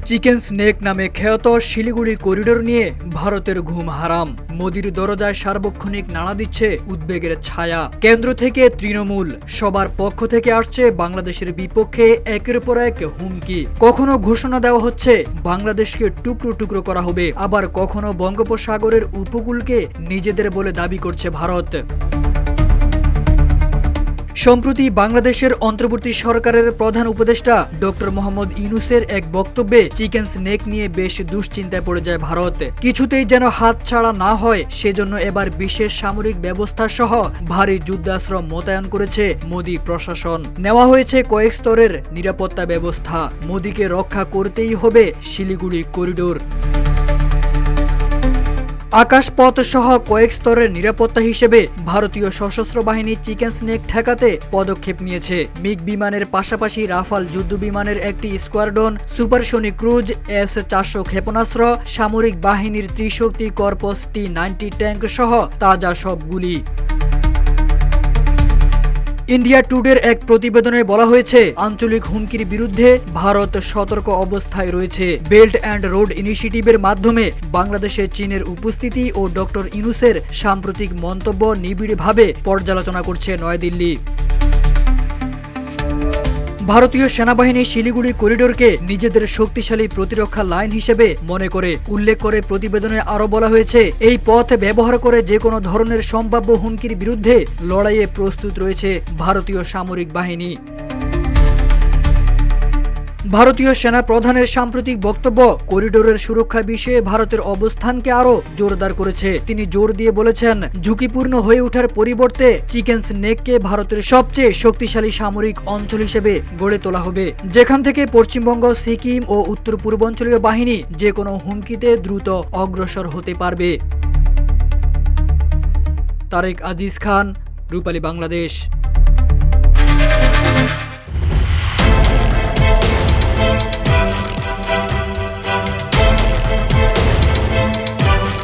Chicken snake নামে খ্যাত Siliguri corridor নিয়ে ভারতের ঘুম হারাম। মোদির দরজায় সার্বক্ষণিক নাড়া দিচ্ছে উদ্বেগের ছায়া। কেন্দ্র থেকে তৃণমূল সবার পক্ষ থেকে আসছে বাংলাদেশের বিপক্ষে একের পর এক হুমকি। কখনো ঘোষণা দেওয়া হচ্ছে বাংলাদেশকে টুকরো টুকরো করা হবে, আবার কখনো বঙ্গোপসাগরের উপকূলকে নিজেদের বলে দাবি করছে ভারত। সম্প্রতি বাংলাদেশের অন্তর্বর্তী সরকারের প্রধান উপদেষ্টা ডক্টর মোহাম্মদ ইউনূসের এক বক্তব্যে চিকেন স্নেক নিয়ে বেশ দুশ্চিন্তায় পড়ে যায় ভারত। কিছুতেই যেন হাত ছাড়া না হয় সেজন্য এবার বিশেষ সামরিক ব্যবস্থা সহ ভারী যুদ্ধাস্ত্র মোতায়েন করেছে মোদি প্রশাসন। নেওয়া হয়েছে কয়েক স্তরের নিরাপত্তা ব্যবস্থা। মোদিকে রক্ষা করতেই হবে শিলিগুড়ি করিডোর। আকাশপথ সহ কয়েক স্তরের নিরাপত্তা হিসেবে ভারতীয় সশস্ত্র বাহিনী চিকেন স্নেক ঠেকাতে পদক্ষেপ নিয়েছে। মিগ বিমানের পাশাপাশি রাফাল যুদ্ধ বিমানের একটি স্কোয়াড্রন, সুপারসনিক ক্রুজ S-400 ক্ষেপণাস্ত্র, সামরিক বাহিনীর ত্রিশক্তি কর্পস T-90 ট্যাঙ্ক সহ তাজা সব গুলি। ইন্ডিয়া টুডের এক প্রতিবেদনে বলা হয়েছে, আঞ্চলিক হুমকির বিরুদ্ধে ভারত সতর্ক অবস্থায় রয়েছে। বেল্ট অ্যান্ড রোড ইনিশিয়েটিভের মাধ্যমে বাংলাদেশে চীনের উপস্থিতি ও ডক্টর ইউনূসের সাম্প্রতিক মন্তব্য নিবিড়ভাবে পর্যালোচনা করছে নয়াদিল্লি। ভারতীয় সেনাবাহিনী শিলিগুড়ি করিডোরকে নিজেদের শক্তিশালী প্রতিরক্ষা লাইন হিসেবে মনে করে। উল্লেখ করে প্রতিবেদনে আরও বলা হয়েছে, এই পথ ব্যবহার করে যে কোনো ধরনের সম্ভাব্য হুমকির বিরুদ্ধে লড়াইয়ে প্রস্তুত রয়েছে ভারতীয় সামরিক বাহিনী। ভারতীয় সেনা প্রধানের সাম্প্রতিক বক্তব্য করিডোরের সুরক্ষা বিষয়ে ভারতের অবস্থানকে আরও জোরদার করেছে। তিনি জোর দিয়ে বলেছেন, ঝুঁকিপূর্ণ হয়ে ওঠার পরিবর্তে চিকেন স্নেককে ভারতের সবচেয়ে শক্তিশালী সামরিক অঞ্চল হিসেবে গড়ে তোলা হবে, যেখান থেকে পশ্চিমবঙ্গ, সিকিম ও উত্তর পূর্বাঞ্চলীয় বাহিনী যে কোনো হুমকিতে দ্রুত অগ্রসর হতে পারবে। তারেক আজিজ খান, রূপালী বাংলাদেশ।